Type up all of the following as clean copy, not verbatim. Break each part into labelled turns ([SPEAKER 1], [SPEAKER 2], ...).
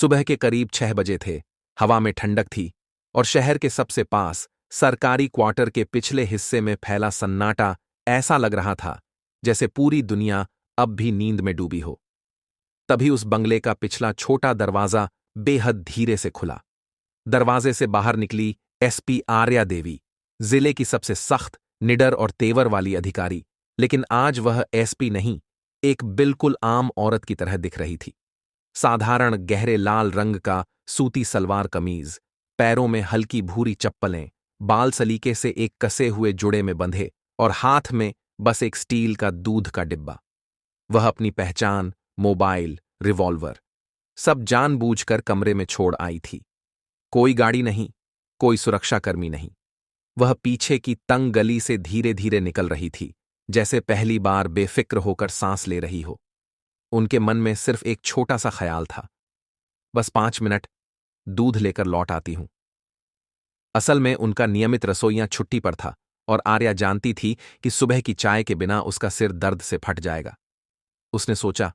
[SPEAKER 1] सुबह के करीब 6 बजे थे। हवा में ठंडक थी और शहर के सबसे पास सरकारी क्वार्टर के पिछले हिस्से में फैला सन्नाटा ऐसा लग रहा था जैसे पूरी दुनिया अब भी नींद में डूबी हो। तभी उस बंगले का पिछला छोटा दरवाजा बेहद धीरे से खुला। दरवाजे से बाहर निकली एसपी आर्या देवी, जिले की सबसे सख्त, निडर और तेवर वाली अधिकारी। लेकिन आज वह एसपी नहीं, एक बिल्कुल आम औरत की तरह दिख रही थी। साधारण गहरे लाल रंग का सूती सलवार कमीज, पैरों में हल्की भूरी चप्पलें, बाल सलीके से एक कसे हुए जुड़े में बंधे और हाथ में बस एक स्टील का दूध का डिब्बा। वह अपनी पहचान, मोबाइल, रिवॉल्वर सब जानबूझकर कमरे में छोड़ आई थी। कोई गाड़ी नहीं, कोई सुरक्षाकर्मी नहीं। वह पीछे की तंग गली से धीरे धीरे निकल रही थी, जैसे पहली बार बेफिक्र होकर सांस ले रही हो। उनके मन में सिर्फ एक छोटा सा ख्याल था, बस 5 मिनट, दूध लेकर लौट आती हूं। असल में उनका नियमित रसोइयां छुट्टी पर था और आर्या जानती थी कि सुबह की चाय के बिना उसका सिर दर्द से फट जाएगा। उसने सोचा,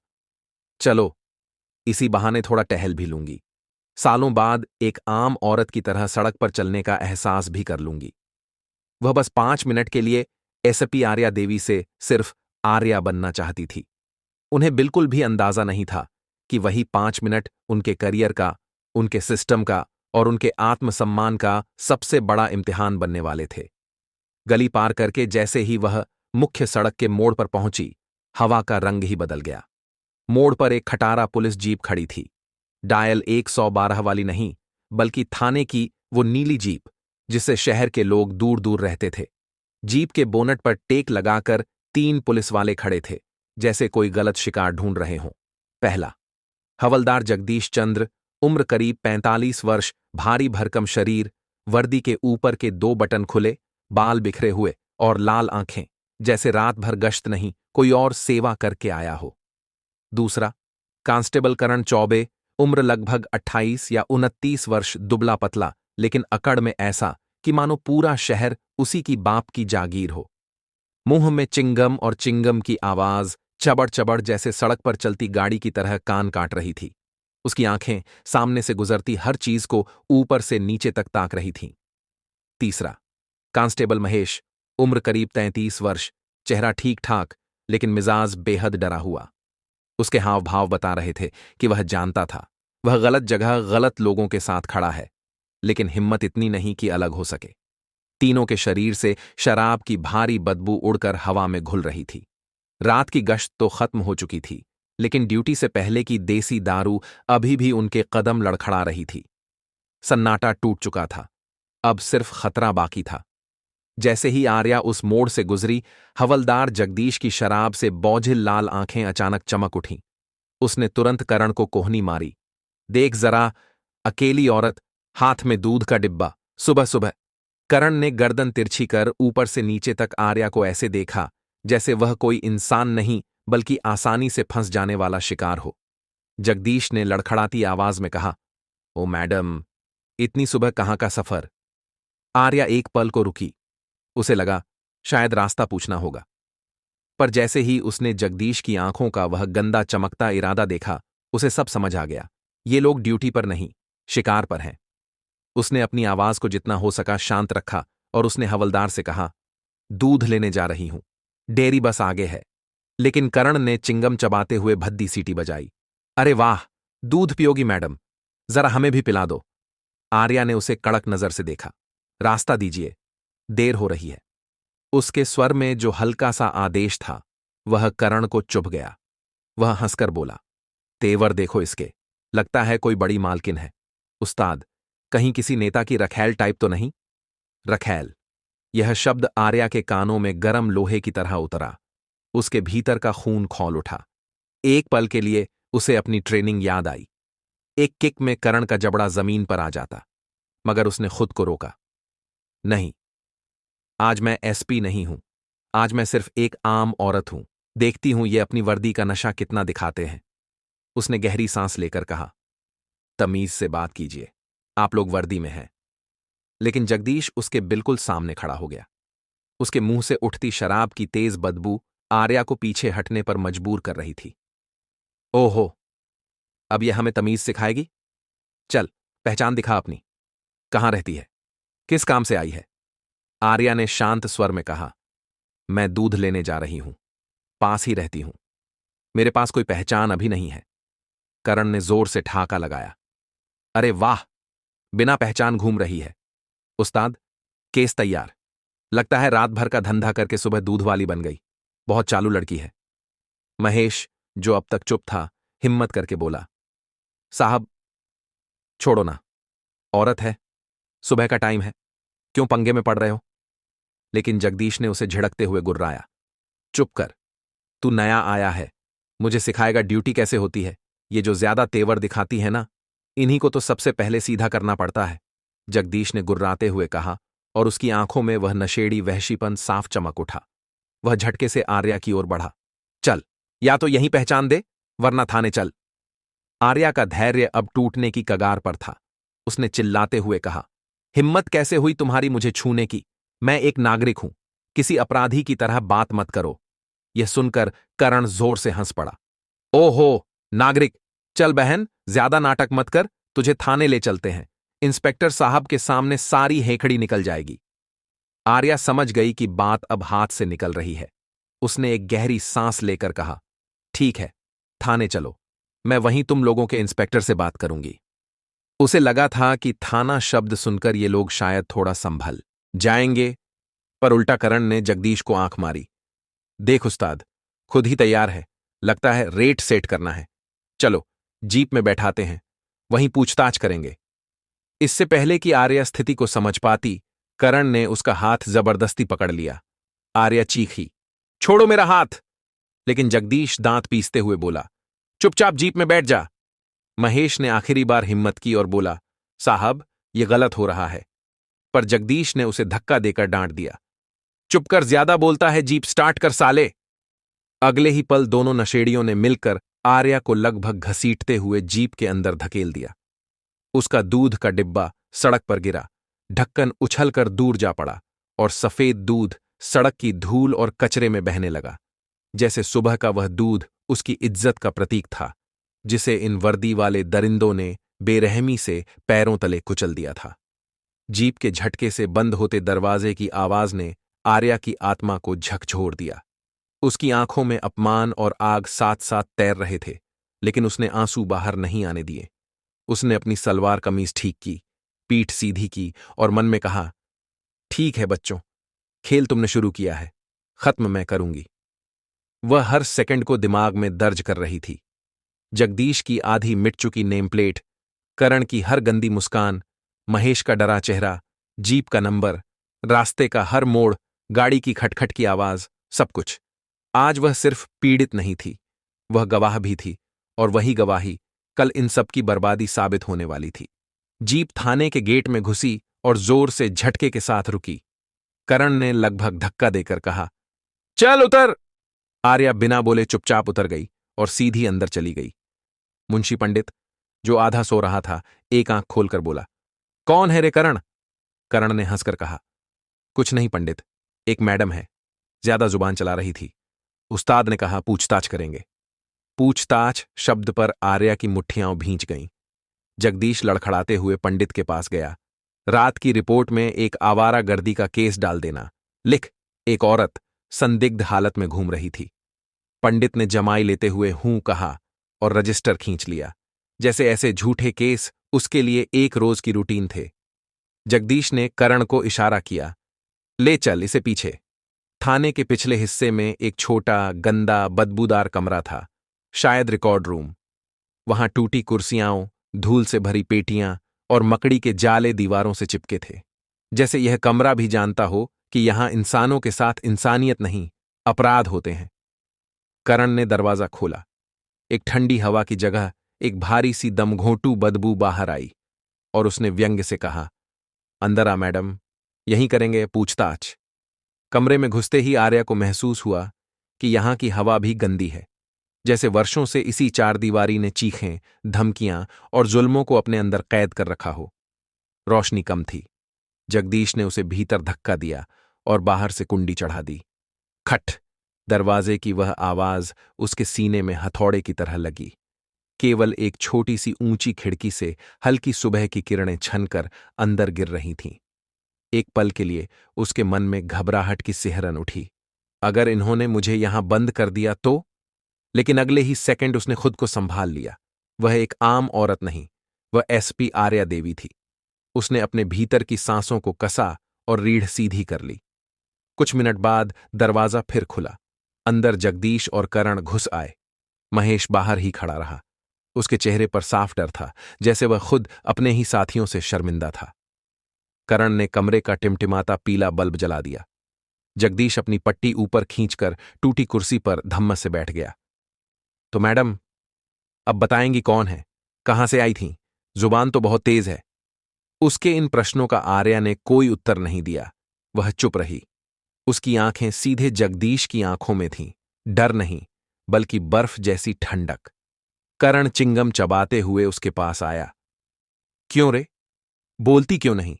[SPEAKER 1] चलो इसी बहाने थोड़ा टहल भी लूंगी। सालों बाद एक आम औरत की तरह सड़क पर चलने का एहसास भी कर लूंगी। वह बस 5 मिनट के लिए एसपी आर्या देवी से सिर्फ आर्या बनना चाहती थी। उन्हें बिल्कुल भी अंदाजा नहीं था कि वही 5 मिनट उनके करियर का, उनके सिस्टम का और उनके आत्मसम्मान का सबसे बड़ा इम्तिहान बनने वाले थे। गली पार करके जैसे ही वह मुख्य सड़क के मोड़ पर पहुंची, हवा का रंग ही बदल गया। मोड़ पर एक खटारा पुलिस जीप खड़ी थी। डायल 112 वाली नहीं, बल्कि थाने की वो नीली जीप जिससे शहर के लोग दूर दूर रहते थे। जीप के बोनट पर टेक लगाकर 3 पुलिस वाले खड़े थे, जैसे कोई गलत शिकार ढूंढ रहे हों। पहला, हवलदार जगदीश चंद्र, उम्र करीब 45 वर्ष, भारी भरकम शरीर, वर्दी के ऊपर के 2 बटन खुले, बाल बिखरे हुए और लाल आंखें, जैसे रात भर गश्त नहीं, कोई और सेवा करके आया हो। दूसरा, कांस्टेबल करण चौबे, उम्र लगभग 28 या 29 वर्ष, दुबला पतला, लेकिन अकड़ में ऐसा कि मानो पूरा शहर उसी की बाप की जागीर हो। मुंह में चिंगम और चिंगम की आवाज चबड़ चबड़ जैसे सड़क पर चलती गाड़ी की तरह कान काट रही थी। उसकी आंखें सामने से गुजरती हर चीज को ऊपर से नीचे तक ताक रही थीं। तीसरा, कांस्टेबल महेश, उम्र करीब 33 वर्ष, चेहरा ठीक ठाक, लेकिन मिजाज बेहद डरा हुआ। उसके हाव भाव बता रहे थे कि वह जानता था वह गलत जगह गलत लोगों के साथ खड़ा है, लेकिन हिम्मत इतनी नहीं कि अलग हो सके। तीनों के शरीर से शराब की भारी बदबू उड़कर हवा में घुल रही थी। रात की गश्त तो खत्म हो चुकी थी, लेकिन ड्यूटी से पहले की देसी दारू अभी भी उनके कदम लड़खड़ा रही थी। सन्नाटा टूट चुका था, अब सिर्फ खतरा बाकी था। जैसे ही आर्या उस मोड़ से गुजरी, हवलदार जगदीश की शराब से बोझिल लाल आंखें अचानक चमक उठीं। उसने तुरंत करण को कोहनी मारी। देख जरा, अकेली औरत, हाथ में दूध का डिब्बा, सुबह सुबह। करण ने गर्दन तिरछी कर ऊपर से नीचे तक आर्या को ऐसे देखा जैसे वह कोई इंसान नहीं, बल्कि आसानी से फंस जाने वाला शिकार हो। जगदीश ने लड़खड़ाती आवाज में कहा, ओ मैडम, इतनी सुबह कहाँ का सफर? आर्या एक पल को रुकी। उसे लगा शायद रास्ता पूछना होगा, पर जैसे ही उसने जगदीश की आंखों का वह गंदा चमकता इरादा देखा, उसे सब समझ आ गया। ये लोग ड्यूटी पर नहीं, शिकार पर हैं। उसने अपनी आवाज को जितना हो सका शांत रखा और उसने हवलदार से कहा, दूध लेने जा रही हूं, डेयरी बस आगे है। लेकिन करण ने चिंगम चबाते हुए भद्दी सीटी बजाई। अरे वाह, दूध पियोगी मैडम, जरा हमें भी पिला दो। आर्या ने उसे कड़क नजर से देखा। रास्ता दीजिए, देर हो रही है। उसके स्वर में जो हल्का सा आदेश था, वह करण को चुभ गया। वह हंसकर बोला, तेवर देखो इसके, लगता है कोई बड़ी मालकिन है। उस्ताद, कहीं किसी नेता की रखैल टाइप तो नहीं? रखैल, यह शब्द आर्या के कानों में गरम लोहे की तरह उतरा। उसके भीतर का खून खौल उठा। एक पल के लिए उसे अपनी ट्रेनिंग याद आई। एक किक में करण का जबड़ा जमीन पर आ जाता, मगर उसने खुद को रोका। नहीं, आज मैं एसपी नहीं हूं, आज मैं सिर्फ एक आम औरत हूं। देखती हूं ये अपनी वर्दी का नशा कितना दिखाते हैं। उसने गहरी सांस लेकर कहा, तमीज से बात कीजिए, आप लोग वर्दी में हैं। लेकिन जगदीश उसके बिल्कुल सामने खड़ा हो गया। उसके मुंह से उठती शराब की तेज बदबू आर्या को पीछे हटने पर मजबूर कर रही थी। ओहो, अब यह हमें तमीज सिखाएगी? चल, पहचान दिखा अपनी। कहाँ रहती है? किस काम से आई है? आर्या ने शांत स्वर में कहा। मैं दूध लेने जा रही हूं। पास ही रहती हूं। मेरे पास कोई पहचान अभी नहीं है। करण ने जोर से ठाका लगाया। अरे वाह, बिना पहचान घूम रही है। उस्ताद, केस तैयार। लगता है रात भर का धंधा करके सुबह दूध वाली बन गई। बहुत चालू लड़की है। महेश, जो अब तक चुप था, हिम्मत करके बोला। साहब, छोड़ो ना। औरत है, सुबह का टाइम है, क्यों पंगे में पड़ रहे हो? लेकिन जगदीश ने उसे झिड़कते हुए गुर्राया। चुप कर, तू नया आया है, मुझे सिखाएगा ड्यूटी कैसे होती है। ये जो ज्यादा तेवर दिखाती है ना, इन्हीं को तो सबसे पहले सीधा करना पड़ता है। जगदीश ने गुर्राते हुए कहा, और उसकी आंखों में वह नशेड़ी वहशीपन साफ चमक उठा। वह झटके से आर्या की ओर बढ़ा। चल, या तो यहीं पहचान दे, वरना थाने चल। आर्या का धैर्य अब टूटने की कगार पर था। उसने चिल्लाते हुए कहा, हिम्मत कैसे हुई तुम्हारी मुझे छूने की? मैं एक नागरिक हूं, किसी अपराधी की तरह बात मत करो। यह सुनकर करण जोर से हंस पड़ा। ओहो, नागरिक? चल बहन, ज्यादा नाटक मत कर, तुझे थाने ले चलते हैं। इंस्पेक्टर साहब के सामने सारी हेखड़ी निकल जाएगी। आर्या समझ गई कि बात अब हाथ से निकल रही है। उसने एक गहरी सांस लेकर कहा, ठीक है, थाने चलो, मैं वहीं तुम लोगों के इंस्पेक्टर से बात करूंगी। उसे लगा था कि थाना शब्द सुनकर ये लोग शायद थोड़ा संभल जाएंगे, पर उल्टा करण ने जगदीश को आंख मारी। देख उस्ताद, खुद ही तैयार है, लगता है रेट सेट करना है। चलो, जीप में बैठाते हैं, वहीं पूछताछ करेंगे। इससे पहले कि आर्या स्थिति को समझ पाती, करण ने उसका हाथ जबरदस्ती पकड़ लिया। आर्या चीखी, छोड़ो मेरा हाथ! लेकिन जगदीश दांत पीसते हुए बोला, चुपचाप जीप में बैठ जा। महेश ने आखिरी बार हिम्मत की और बोला, साहब, यह गलत हो रहा है। पर जगदीश ने उसे धक्का देकर डांट दिया। चुप कर, ज्यादा बोलता है, जीप स्टार्ट कर साले। अगले ही पल दोनों नशेड़ियों ने मिलकर आर्या को लगभग घसीटते हुए जीप के अंदर धकेल दिया। उसका दूध का डिब्बा सड़क पर गिरा, ढक्कन उछलकर दूर जा पड़ा और सफेद दूध सड़क की धूल और कचरे में बहने लगा, जैसे सुबह का वह दूध उसकी इज्जत का प्रतीक था, जिसे इन वर्दी वाले दरिंदों ने बेरहमी से पैरों तले कुचल दिया था। जीप के झटके से बंद होते दरवाजे की आवाज ने आर्या की आत्मा को झकझोर दिया। उसकी आंखों में अपमान और आग साथ साथ तैर रहे थे, लेकिन उसने आंसू बाहर नहीं आने दिए। उसने अपनी सलवार कमीज ठीक की, पीठ सीधी की और मन में कहा, ठीक है बच्चों, खेल तुमने शुरू किया है, खत्म मैं करूंगी। वह हर सेकंड को दिमाग में दर्ज कर रही थी। जगदीश की आधी मिट चुकी नेम प्लेट, करण की हर गंदी मुस्कान, महेश का डरा चेहरा, जीप का नंबर, रास्ते का हर मोड़, गाड़ी की खटखट की आवाज, सब कुछ। आज वह सिर्फ पीड़ित नहीं थी, वह गवाह भी थी, और वही गवाही कल इन सब की बर्बादी साबित होने वाली थी। जीप थाने के गेट में घुसी और जोर से झटके के साथ रुकी। करण ने लगभग धक्का देकर कहा, चल उतर। आर्या बिना बोले चुपचाप उतर गई और सीधी अंदर चली गई। मुंशी पंडित, जो आधा सो रहा था, एक आंख खोलकर बोला, कौन है रे करण? करण ने हंसकर कहा, कुछ नहीं पंडित, एक मैडम है, ज्यादा जुबान चला रही थी। उस्ताद ने कहा पूछताछ करेंगे। पूछताछ शब्द पर आर्या की मुट्ठियां भींच गईं। जगदीश लड़खड़ाते हुए पंडित के पास गया। रात की रिपोर्ट में एक आवारागर्दी का केस डाल देना। लिख, एक औरत संदिग्ध हालत में घूम रही थी। पंडित ने जमाई लेते हुए हूं कहा और रजिस्टर खींच लिया, जैसे ऐसे झूठे केस उसके लिए एक रोज की रूटीन थे। जगदीश ने करण को इशारा किया, ले चल इसे पीछे। थाने के पिछले हिस्से में एक छोटा, गंदा, बदबूदार कमरा था, शायद रिकॉर्ड रूम। वहां टूटी कुर्सियां, धूल से भरी पेटियां और मकड़ी के जाले दीवारों से चिपके थे, जैसे यह कमरा भी जानता हो कि यहां इंसानों के साथ इंसानियत नहीं, अपराध होते हैं। करण ने दरवाजा खोला। एक ठंडी हवा की जगह एक भारी सी दमघोंटू बदबू बाहर आई और उसने व्यंग्य से कहा, अंदर आ मैडम, यहीं करेंगे पूछताछ। कमरे में घुसते ही आर्या को महसूस हुआ कि यहां की हवा भी गंदी है, जैसे वर्षों से इसी चारदीवारी ने चीखें, धमकियां और जुल्मों को अपने अंदर कैद कर रखा हो। रोशनी कम थी। जगदीश ने उसे भीतर धक्का दिया और बाहर से कुंडी चढ़ा दी। खट! दरवाजे की वह आवाज उसके सीने में हथौड़े की तरह लगी। केवल एक छोटी सी ऊंची खिड़की से हल्की सुबह की किरणें छनकर अंदर गिर रही थीं। एक पल के लिए उसके मन में घबराहट की सिहरन उठी। अगर इन्होंने मुझे यहां बंद कर दिया तो? लेकिन अगले ही सेकंड उसने खुद को संभाल लिया। वह एक आम औरत नहीं, वह एसपी आर्या देवी थी। उसने अपने भीतर की सांसों को कसा और रीढ़ सीधी कर ली। कुछ मिनट बाद दरवाजा फिर खुला। अंदर जगदीश और करण घुस आए। महेश बाहर ही खड़ा रहा। उसके चेहरे पर साफ डर था, जैसे वह खुद अपने ही साथियों से शर्मिंदा था। करण ने कमरे का टिमटिमाता पीला बल्ब जला दिया। जगदीश अपनी पट्टी ऊपर खींचकर टूटी कुर्सी पर धम्मस से बैठ गया। तो मैडम, अब बताएंगी कौन है, कहां से आई थीं? जुबान तो बहुत तेज है। उसके इन प्रश्नों का आर्या ने कोई उत्तर नहीं दिया। वह चुप रही। उसकी आंखें सीधे जगदीश की आंखों में थीं। डर नहीं, बल्कि बर्फ जैसी ठंडक। करण चिंगम चबाते हुए उसके पास आया। क्यों रे? बोलती क्यों नहीं?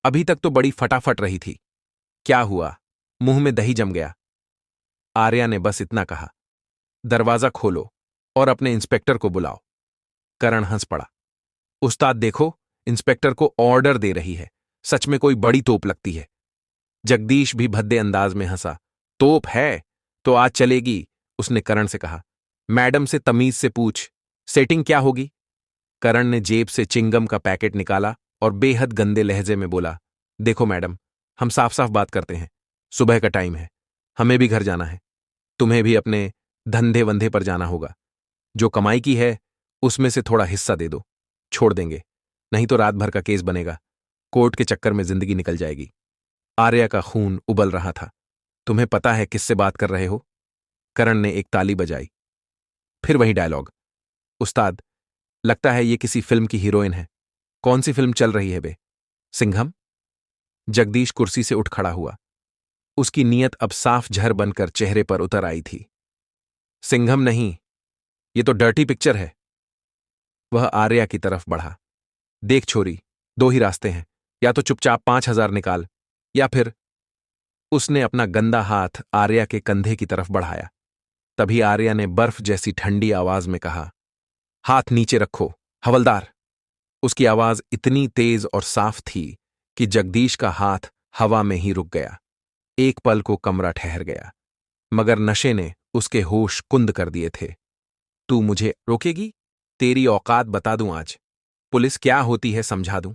[SPEAKER 1] अभी तक तो बड़ी फटाफट रही थी। क्या हुआ? मुंह में दही जम गया? आर्या ने बस इतना कहा। दरवाजा खोलो और अपने इंस्पेक्टर को बुलाओ। करण हंस पड़ा। उस्ताद देखो, इंस्पेक्टर को ऑर्डर दे रही है। सच में कोई बड़ी तोप लगती है। जगदीश भी भद्दे अंदाज में हंसा। तोप है तो आज चलेगी, उसने करण से कहा। मैडम से तमीज से पूछ, सेटिंग क्या होगी? करण ने जेब से चिंगम का पैकेट निकाला और बेहद गंदे लहजे में बोला, देखो मैडम, हम साफ साफ बात करते हैं। सुबह का टाइम है, हमें भी घर जाना है। तुम्हें भी अपने धंधे वंधे पर जाना होगा। जो कमाई की है उसमें से थोड़ा हिस्सा दे दो, छोड़ देंगे। नहीं तो रात भर का केस बनेगा, कोर्ट के चक्कर में जिंदगी निकल जाएगी। आर्या का खून उबल रहा था। तुम्हें पता है किससे बात कर रहे हो? करण ने एक ताली बजाई। फिर वही डायलॉग। उस्ताद, लगता है ये किसी फिल्म की हीरोइन है। कौन सी फिल्म चल रही है बे? सिंघम? जगदीश कुर्सी से उठ खड़ा हुआ। उसकी नीयत अब साफ झर बनकर चेहरे पर उतर आई थी। सिंघम नहीं, ये तो डर्टी पिक्चर है। वह आर्या की तरफ बढ़ा। देख छोरी, दो ही रास्ते हैं, या तो चुपचाप 5,000 निकाल, या फिर। उसने अपना गंदा हाथ आर्या के कंधे की तरफ बढ़ाया। तभी आर्या ने बर्फ जैसी ठंडी आवाज में कहा, हाथ नीचे रखो, हवलदार। उसकी आवाज इतनी तेज और साफ थी कि जगदीश का हाथ हवा में ही रुक गया। एक पल को कमरा ठहर गया, मगर नशे ने उसके होश कुंद कर दिए थे। तू मुझे रोकेगी? तेरी औकात बता दूं आज। पुलिस क्या होती है समझा दूं।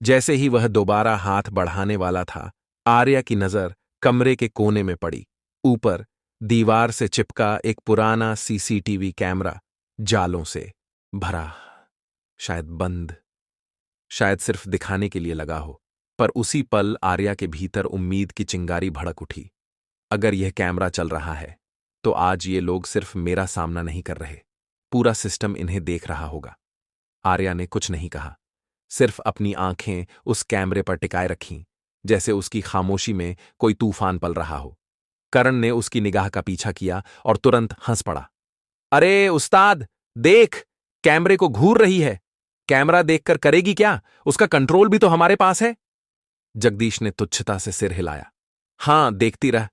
[SPEAKER 1] जैसे ही वह दोबारा हाथ बढ़ाने वाला था, आर्या की नजर कमरे के कोने में पड़ी। ऊपर दीवार से चिपका एक पुराना सीसीटीवी कैमरा, जालों से भरा, शायद बंद, शायद सिर्फ दिखाने के लिए लगा हो। पर उसी पल आर्या के भीतर उम्मीद की चिंगारी भड़क उठी। अगर यह कैमरा चल रहा है तो आज ये लोग सिर्फ मेरा सामना नहीं कर रहे, पूरा सिस्टम इन्हें देख रहा होगा। आर्या ने कुछ नहीं कहा, सिर्फ अपनी आंखें उस कैमरे पर टिकाए रखीं, जैसे उसकी खामोशी में कोई तूफान पल रहा हो। करण ने उसकी निगाह का पीछा किया और तुरंत हंस पड़ा। अरे उस्ताद, देख, कैमरे को घूर रही है। कैमरा देखकर करेगी क्या? उसका कंट्रोल भी तो हमारे पास है। जगदीश ने तुच्छता से सिर हिलाया। हां, देखती रह।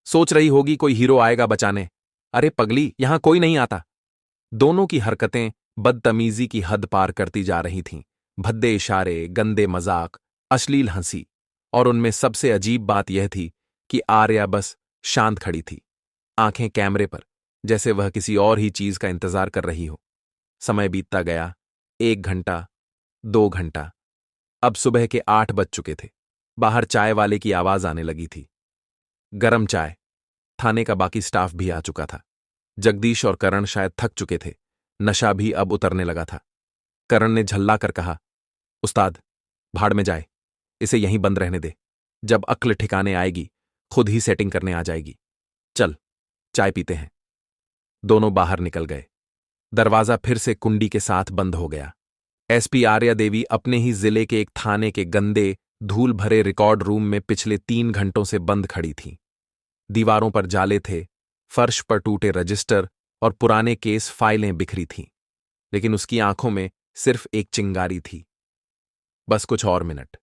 [SPEAKER 1] सोच रही होगी कोई हीरो आएगा बचाने। अरे पगली, यहां कोई नहीं आता। दोनों की हरकतें बदतमीजी की हद पार करती जा रही थीं। भद्दे इशारे, गंदे मजाक, अश्लील हंसी, और उनमें सबसे अजीब बात यह थी कि आर्या बस शांत खड़ी थी, आंखें कैमरे पर, जैसे वह किसी और ही चीज का इंतजार कर रही हो। समय बीतता गया। 1 घंटा, 2 घंटा। अब सुबह के 8 बज चुके थे। बाहर चाय वाले की आवाज आने लगी थी। गरम चाय। थाने का बाकी स्टाफ भी आ चुका था। जगदीश और करण शायद थक चुके थे। नशा भी अब उतरने लगा था। करण ने झल्ला कर कहा, उस्ताद, भाड़ में जाए, इसे यहीं बंद रहने दे। जब अक्ल ठिकाने आएगी खुद ही सेटिंग करने आ जाएगी। चल, चाय पीते हैं। दोनों बाहर निकल गए। दरवाजा फिर से कुंडी के साथ बंद हो गया। एसपी आर्या देवी अपने ही जिले के एक थाने के गंदे, धूल भरे रिकॉर्ड रूम में पिछले 3 घंटों से बंद खड़ी थीं। दीवारों पर जाले थे, फर्श पर टूटे रजिस्टर और पुराने केस फाइलें बिखरी थीं, लेकिन उसकी आंखों में सिर्फ एक चिंगारी थी। बस कुछ और मिनट।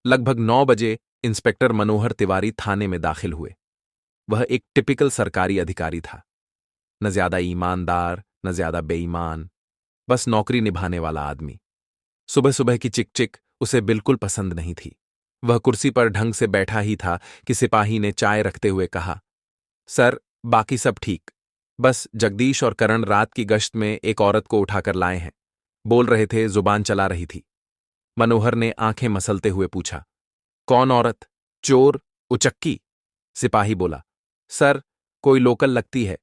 [SPEAKER 1] लगभग 9 बजे इंस्पेक्टर मनोहर तिवारी थाने में दाखिल हुए। वह एक टिपिकल सरकारी अधिकारी था, न ज्यादा ईमानदार न ज्यादा बेईमान, बस नौकरी निभाने वाला आदमी। सुबह सुबह की चिकचिक उसे बिल्कुल पसंद नहीं थी। वह कुर्सी पर ढंग से बैठा ही था कि सिपाही ने चाय रखते हुए कहा, सर, बाकी सब ठीक, बस जगदीश और करण रात की गश्त में एक औरत को उठाकर लाए हैं। बोल रहे थे, जुबान चला रही थी। मनोहर ने आंखें मसलते हुए पूछा, कौन औरत? चोर? उचक्की? सिपाही बोला, सर, कोई लोकल लगती है,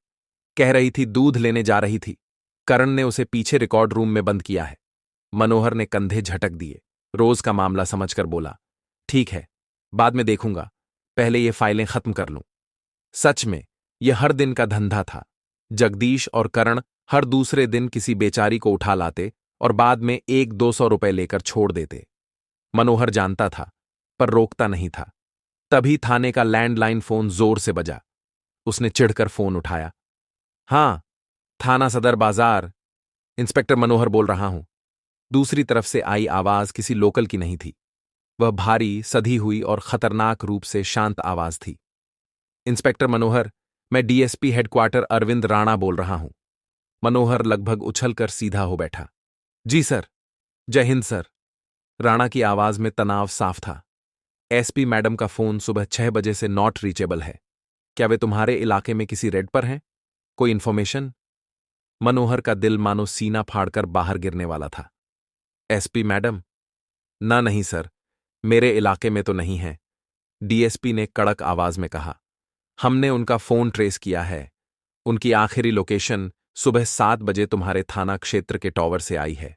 [SPEAKER 1] कह रही थी दूध लेने जा रही थी। करण ने उसे पीछे रिकॉर्ड रूम में बंद किया है। मनोहर ने कंधे झटक दिए, रोज का मामला समझकर बोला, ठीक है, बाद में देखूंगा, पहले ये फाइलें खत्म कर लूं। सच में यह हर दिन का धंधा था। जगदीश और करण हर दूसरे दिन किसी बेचारी को उठा लाते और बाद में 100-200 रुपए लेकर छोड़ देते। मनोहर जानता था, पर रोकता नहीं था। तभी थाने का लैंडलाइन फोन जोर से बजा। उसने चिढ़कर फोन उठाया। हां, थाना सदर बाजार, इंस्पेक्टर मनोहर बोल रहा हूं। दूसरी तरफ से आई आवाज किसी लोकल की नहीं थी। वह भारी, सधी हुई और खतरनाक रूप से शांत आवाज थी। इंस्पेक्टर मनोहर, मैं डीएसपी हेडक्वार्टर अरविंद राणा बोल रहा हूं। मनोहर लगभग उछलकर सीधा हो बैठा। जी सर। जय हिंद सर। राणा की आवाज में तनाव साफ था। एसपी मैडम का फोन सुबह 6 बजे से नॉट रीचेबल है। क्या वे तुम्हारे इलाके में किसी रेड पर हैं? कोई इन्फॉर्मेशन? मनोहर का दिल मानो सीना फाड़कर बाहर गिरने वाला था। SP madam? ना नहीं सर, मेरे इलाके में तो नहीं है, डीएसपी ने कड़क आवाज में कहा। हमने उनका फोन ट्रेस किया है। उनकी आखिरी लोकेशन सुबह 7 बजे तुम्हारे थाना क्षेत्र के टॉवर से आई है।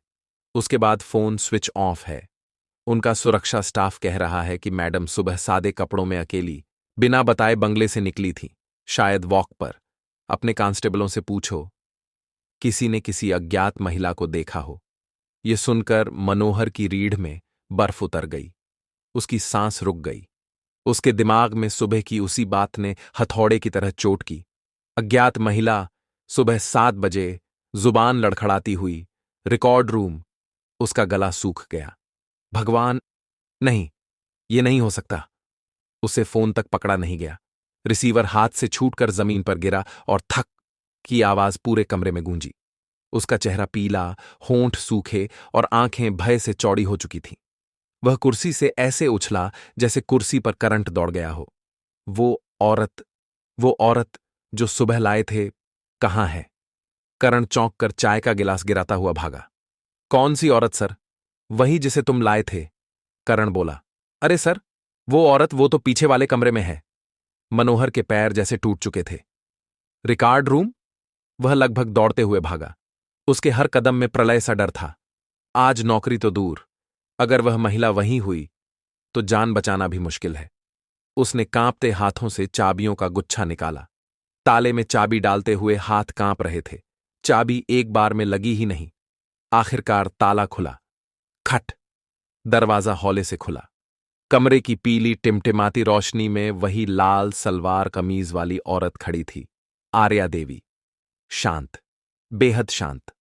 [SPEAKER 1] उसके बाद फोन स्विच ऑफ है। उनका सुरक्षा स्टाफ कह रहा है कि मैडम सुबह सादे कपड़ों में अकेली, बिना बताए बंगले से निकली थी, शायद वॉक पर। अपने कांस्टेबलों से पूछो, किसी ने किसी अज्ञात महिला को देखा हो। यह सुनकर मनोहर की रीढ़ में बर्फ उतर गई। उसकी सांस रुक गई। उसके दिमाग में सुबह की उसी बात ने हथौड़े की तरह चोट की। अज्ञात महिला, सुबह 7 बजे, जुबान लड़खड़ाती हुई, रिकॉर्ड रूम। उसका गला सूख गया। भगवान, नहीं, ये नहीं हो सकता। उसे फोन तक पकड़ा नहीं गया। रिसीवर हाथ से छूटकर जमीन पर गिरा और थक की आवाज पूरे कमरे में गूंजी। उसका चेहरा पीला, होंठ सूखे और आंखें भय से चौड़ी हो चुकी थीं। वह कुर्सी से ऐसे उछला जैसे कुर्सी पर करंट दौड़ गया हो। वो औरत जो सुबह लाए थे, कहाँ है? करण चौंक कर चाय का गिलास गिराता हुआ भागा। कौन सी औरत सर? वही जिसे तुम लाए थे, करण बोला। अरे सर, वो औरत वो तो पीछे वाले कमरे में है। मनोहर के पैर जैसे टूट चुके थे। Record room? वह लगभग दौड़ते हुए भागा। उसके हर कदम में प्रलय सा डर था। आज नौकरी तो दूर, अगर वह महिला वहीं हुई तो जान बचाना भी मुश्किल है। उसने कांपते हाथों से चाबियों का गुच्छा निकाला। ताले में चाबी डालते हुए हाथ कांप रहे थे। चाबी एक बार में लगी ही नहीं। आखिरकार ताला खुला। खट! दरवाजा हौले से खुला। कमरे की पीली टिमटिमाती रोशनी में वही लाल सलवार कमीज वाली औरत खड़ी थी, आर्या देवी। शांत, बेहद शांत।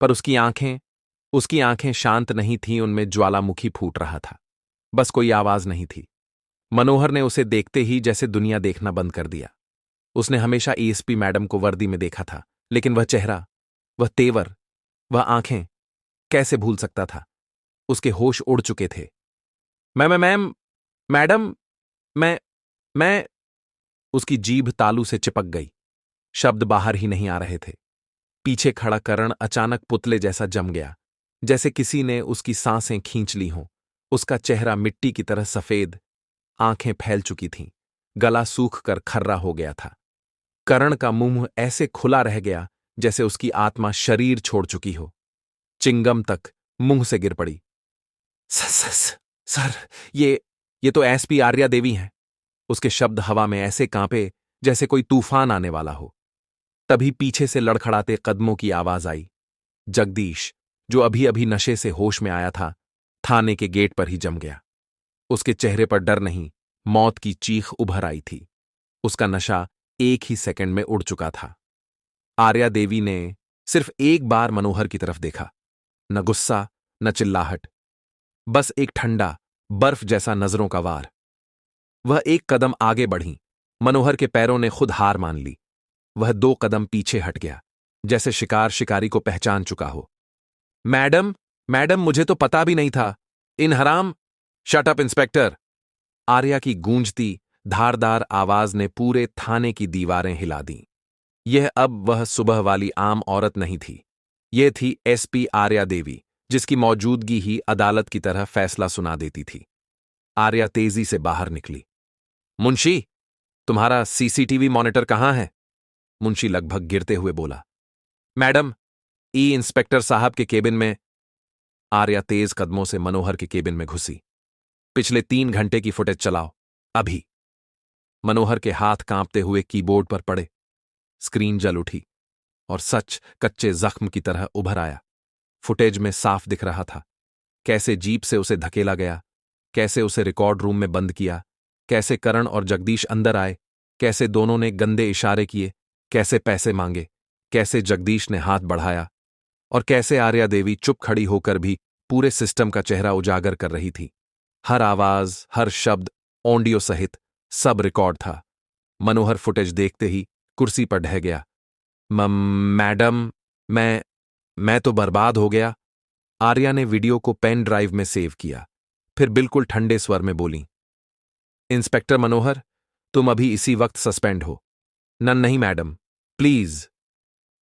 [SPEAKER 1] पर उसकी आंखें शांत नहीं थीं, उनमें ज्वालामुखी फूट रहा था। बस कोई आवाज नहीं थी। मनोहर ने उसे देखते ही जैसे दुनिया देखना बंद कर दिया। उसने हमेशा एएसपी मैडम को वर्दी में देखा था, लेकिन वह चेहरा, वह तेवर, वह आंखें कैसे भूल सकता था? उसके होश उड़ चुके थे। मैम, मैडम, मैं उसकी जीभ तालू से चिपक गई। शब्द बाहर ही नहीं आ रहे थे। पीछे खड़ा करण अचानक पुतले जैसा जम गया, जैसे किसी ने उसकी सांसें खींच ली हों। उसका चेहरा मिट्टी की तरह सफेद, आंखें फैल चुकी थीं, गला सूख कर खर्रा हो गया था। करण का मुंह ऐसे खुला रह गया जैसे उसकी आत्मा शरीर छोड़ चुकी हो। चिंगम तक मुंह से गिर पड़ी। सर, ये तो एसपी आर्या देवी हैं। उसके शब्द हवा में ऐसे कांपे जैसे कोई तूफान आने वाला हो। तभी पीछे से लड़खड़ाते कदमों की आवाज आई। जगदीश, जो अभी अभी नशे से होश में आया था, थाने के गेट पर ही जम गया। उसके चेहरे पर डर नहीं, मौत की चीख उभर आई थी। उसका नशा एक ही सेकंड में उड़ चुका था। आर्या देवी ने सिर्फ एक बार मनोहर की तरफ देखा। न गुस्सा, न चिल्लाहट, बस एक ठंडा, बर्फ जैसा नजरों का वार। वह एक कदम आगे बढ़ी। मनोहर के पैरों ने खुद हार मान ली। वह 2 कदम पीछे हट गया। जैसे शिकार शिकारी को पहचान चुका हो। मैडम, मैडम, मुझे तो पता भी नहीं था। इन हराम। Shut up inspector. आर्या की गूंजती धारदार आवाज ने पूरे थाने की दीवारें हिला दीं। यह अब वह सुबह वाली आम औरत नहीं थी। यह थी एसपी आर्या देवी, जिसकी मौजूदगी ही अदालत की तरह फैसला सुना देती थी। आर्या तेजी से बाहर निकली। मुंशी, तुम्हारा सीसीटीवी मॉनिटर कहाँ है? मुंशी लगभग गिरते हुए बोला। मैडम, ई इंस्पेक्टर साहब के केबिन में। आर्या तेज कदमों से मनोहर के केबिन में घुसी। पिछले 3 घंटे की फुटेज चलाओ, अभी। मनोहर के हाथ कांपते हुए कीबोर्ड पर पड़े। स्क्रीन जल उठी और सच कच्चे जख्म की तरह उभर आया। फुटेज में साफ दिख रहा था कैसे जीप से उसे धकेला गया, कैसे उसे रिकॉर्ड रूम में बंद किया, कैसे करण और जगदीश अंदर आए, कैसे दोनों ने गंदे इशारे किए, कैसे पैसे मांगे, कैसे जगदीश ने हाथ बढ़ाया और कैसे आर्या देवी चुप खड़ी होकर भी पूरे सिस्टम का चेहरा उजागर कर रही थी। हर आवाज, हर शब्द, ऑडियो सहित सब रिकॉर्ड था। मनोहर फुटेज देखते ही कुर्सी पर ढह गया। मैडम, मैं तो बर्बाद हो गया। आर्या ने वीडियो को पेन ड्राइव में सेव किया, फिर बिल्कुल ठंडे स्वर में बोली। इंस्पेक्टर मनोहर, तुम अभी इसी वक्त सस्पेंड हो। नहीं मैडम, प्लीज।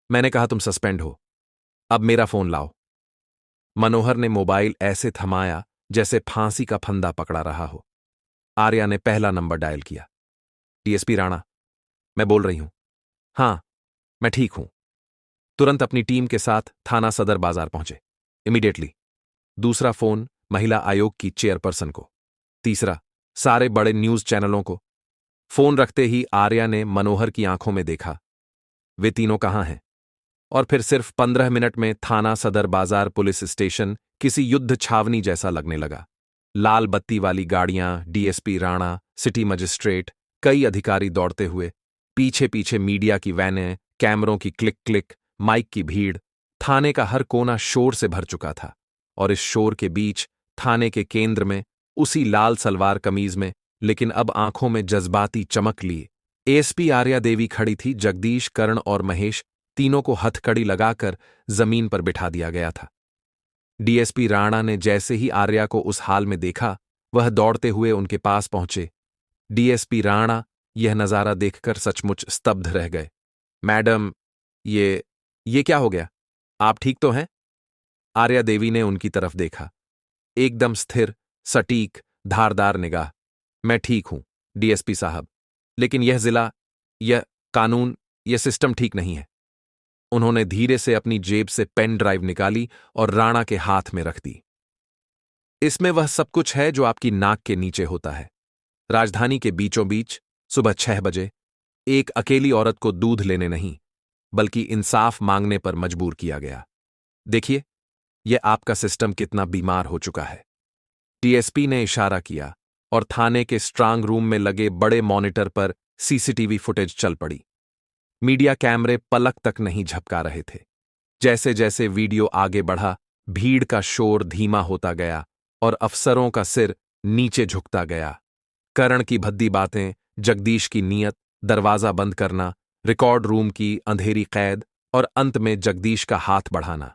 [SPEAKER 1] मैंने कहा तुम सस्पेंड हो। अब मेरा फोन लाओ। मनोहर ने मोबाइल ऐसे थमाया जैसे फांसी का फंदा पकड़ा रहा हो। आर्या ने पहला नंबर डायल किया। डीएसपी राणा, मैं बोल रही हूं। हां, मैं ठीक हूं। तुरंत अपनी टीम के साथ थाना सदर बाजार पहुंचे, इमीडिएटली। दूसरा फोन महिला आयोग की चेयरपर्सन को। तीसरा सारे बड़े न्यूज चैनलों को। फोन रखते ही आर्या ने मनोहर की आंखों में देखा। वे तीनों कहां हैं? और फिर सिर्फ 15 मिनट में थाना सदर बाजार पुलिस स्टेशन किसी युद्ध छावनी जैसा लगने लगा। लाल बत्ती वाली गाड़ियां, डीएसपी राणा, सिटी मजिस्ट्रेट, कई अधिकारी दौड़ते हुए, पीछे पीछे मीडिया की वैनें, कैमरों की क्लिक क्लिक, माइक की भीड़। थाने का हर कोना शोर से भर चुका था और इस शोर के बीच थाने के केंद्र में, उसी लाल सलवार कमीज में, लेकिन अब आंखों में जज्बाती चमक लिए, एएसपी आर्या देवी खड़ी थी। जगदीश, करण और महेश तीनों को हथकड़ी लगाकर जमीन पर बिठा दिया गया था। डीएसपी राणा ने जैसे ही आर्या को उस हाल में देखा, वह दौड़ते हुए उनके पास पहुंचे। डीएसपी राणा यह नजारा देखकर सचमुच स्तब्ध रह गए। मैडम, ये क्या हो गया? आप ठीक तो हैं? आर्या देवी ने उनकी तरफ देखा। एकदम स्थिर, सटीक, धारदार निगाह। मैं ठीक हूं डीएसपी साहब, लेकिन यह जिला, यह कानून, यह सिस्टम ठीक नहीं है। उन्होंने धीरे से अपनी जेब से पेन ड्राइव निकाली और राणा के हाथ में रख दी। इसमें वह सब कुछ है जो आपकी नाक के नीचे होता है। राजधानी के बीचों बीच सुबह 6 बजे एक अकेली औरत को दूध लेने नहीं, बल्कि इंसाफ मांगने पर मजबूर किया गया। देखिए, यह आपका सिस्टम कितना बीमार हो चुका है। टीएसपी ने इशारा किया और थाने के स्ट्रांग रूम में लगे बड़े मॉनिटर पर सीसीटीवी फुटेज चल पड़ी। मीडिया कैमरे पलक तक नहीं झपका रहे थे। जैसे जैसे वीडियो आगे बढ़ा, भीड़ का शोर धीमा होता गया और अफसरों का सिर नीचे झुकता गया। करण की भद्दी बातें, जगदीश की नीयत, दरवाजा बंद करना, रिकॉर्ड रूम की अंधेरी कैद और अंत में जगदीश का हाथ बढ़ाना,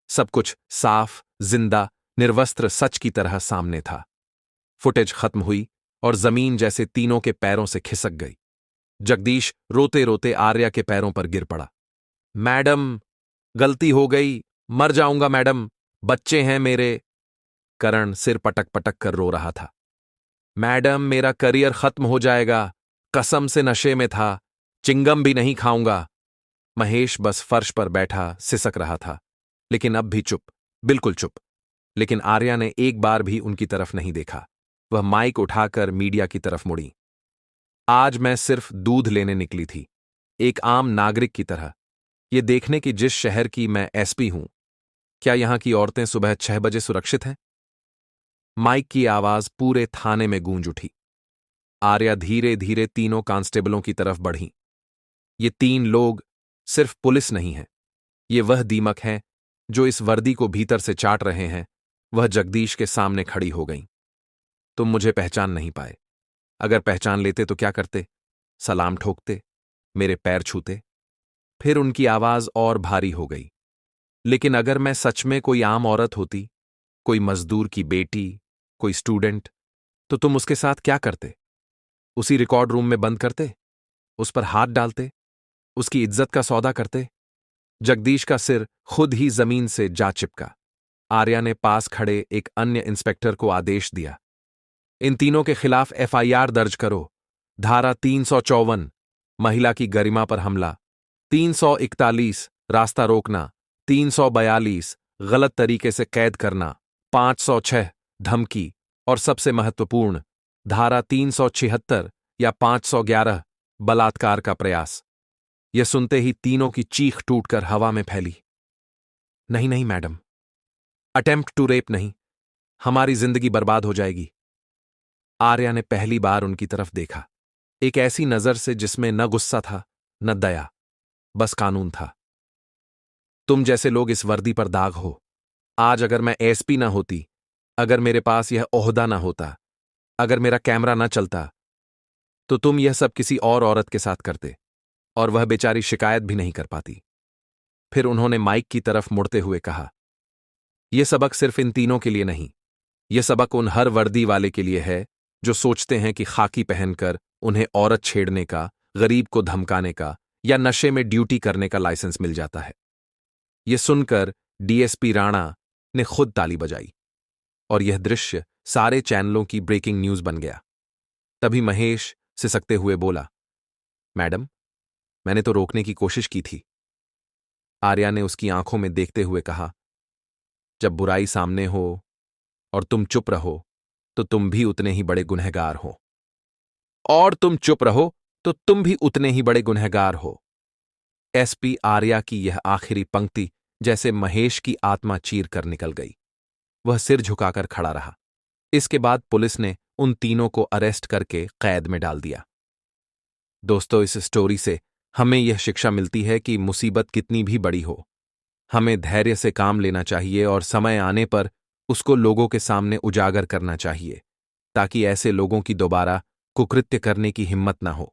[SPEAKER 1] सब कुछ साफ, जिंदा, निर्वस्त्र सच की तरह सामने था। फुटेज खत्म हुई और जमीन जैसे तीनों के पैरों से खिसक गई। जगदीश रोते रोते आर्या के पैरों पर गिर पड़ा। मैडम, गलती हो गई, मर जाऊंगा मैडम, बच्चे हैं मेरे। करण सिर पटक पटक कर रो रहा था। मैडम, मेरा करियर खत्म हो जाएगा, कसम से नशे में था, चिंगम भी नहीं खाऊंगा। महेश बस फर्श पर बैठा सिसक रहा था, लेकिन अब भी चुप, बिल्कुल चुप। लेकिन आर्या ने एक बार भी उनकी तरफ नहीं देखा। वह माइक उठाकर मीडिया की तरफ मुड़ी। आज मैं सिर्फ दूध लेने निकली थी, एक आम नागरिक की तरह, ये देखने की जिस शहर की मैं एसपी हूं, क्या यहां की औरतें सुबह 6 बजे सुरक्षित हैं? माइक की आवाज पूरे थाने में गूंज उठी। आर्या धीरे धीरे तीनों कांस्टेबलों की तरफ बढ़ी। ये 3 लोग सिर्फ पुलिस नहीं हैं, ये वह दीमक हैं जो इस वर्दी को भीतर से चाट रहे हैं। वह जगदीश के सामने खड़ी हो गईं। तुम मुझे पहचान नहीं पाए। अगर पहचान लेते तो क्या करते? सलाम ठोकते? मेरे पैर छूते? फिर उनकी आवाज और भारी हो गई। लेकिन अगर मैं सच में कोई आम औरत होती, कोई मजदूर की बेटी, कोई स्टूडेंट, तो तुम उसके साथ क्या करते? उसी रिकॉर्ड रूम में बंद करते? उस पर हाथ डालते? उसकी इज्जत का सौदा करते? जगदीश का सिर खुद ही जमीन से जा चिपका। आर्या ने पास खड़े एक अन्य इंस्पेक्टर को आदेश दिया, इन तीनों के खिलाफ एफआईआर दर्ज करो। धारा 354 महिला की गरिमा पर हमला, 341 रास्ता रोकना, 342 गलत तरीके से कैद करना, 506 धमकी और सबसे महत्वपूर्ण धारा 376 या 511 बलात्कार का प्रयास। यह सुनते ही तीनों की चीख टूटकर हवा में फैली। नहीं नहीं मैडम, अटेम्प्ट टू रेप नहीं, हमारी जिंदगी बर्बाद हो जाएगी। आर्या ने पहली बार उनकी तरफ देखा, एक ऐसी नजर से जिसमें न गुस्सा था न दया, बस कानून था। तुम जैसे लोग इस वर्दी पर दाग हो। आज अगर मैं एसपी ना होती, अगर मेरे पास यह ओहदा ना होता, अगर मेरा कैमरा ना चलता, तो तुम यह सब किसी और औरत के साथ करते और वह बेचारी शिकायत भी नहीं कर पाती। फिर उन्होंने माइक की तरफ मुड़ते हुए कहा, यह सबक सिर्फ इन तीनों के लिए नहीं, यह सबक उन हर वर्दी वाले के लिए है जो सोचते हैं कि खाकी पहनकर उन्हें औरत छेड़ने का, गरीब को धमकाने का या नशे में ड्यूटी करने का लाइसेंस मिल जाता है। यह सुनकर डीएसपी राणा ने खुद ताली बजाई और यह दृश्य सारे चैनलों की ब्रेकिंग न्यूज बन गया। तभी महेश सिसकते हुए बोला, मैडम, मैंने तो रोकने की कोशिश की थी। आर्या ने उसकी आंखों में देखते हुए कहा, जब बुराई सामने हो और तुम चुप रहो तो तुम भी उतने ही बड़े गुनहगार हो, और तुम चुप रहो तो तुम भी उतने ही बड़े गुनहगार हो। एसपी आर्या की यह आखिरी पंक्ति जैसे महेश की आत्मा चीर कर निकल गई। वह सिर झुकाकर खड़ा रहा। इसके बाद पुलिस ने उन तीनों को अरेस्ट करके कैद में डाल दिया। दोस्तों, इस स्टोरी से हमें यह शिक्षा मिलती है कि मुसीबत कितनी भी बड़ी हो, हमें धैर्य से काम लेना चाहिए और समय आने पर उसको लोगों के सामने उजागर करना चाहिए, ताकि ऐसे लोगों की दोबारा कुकृत्य करने की हिम्मत न हो।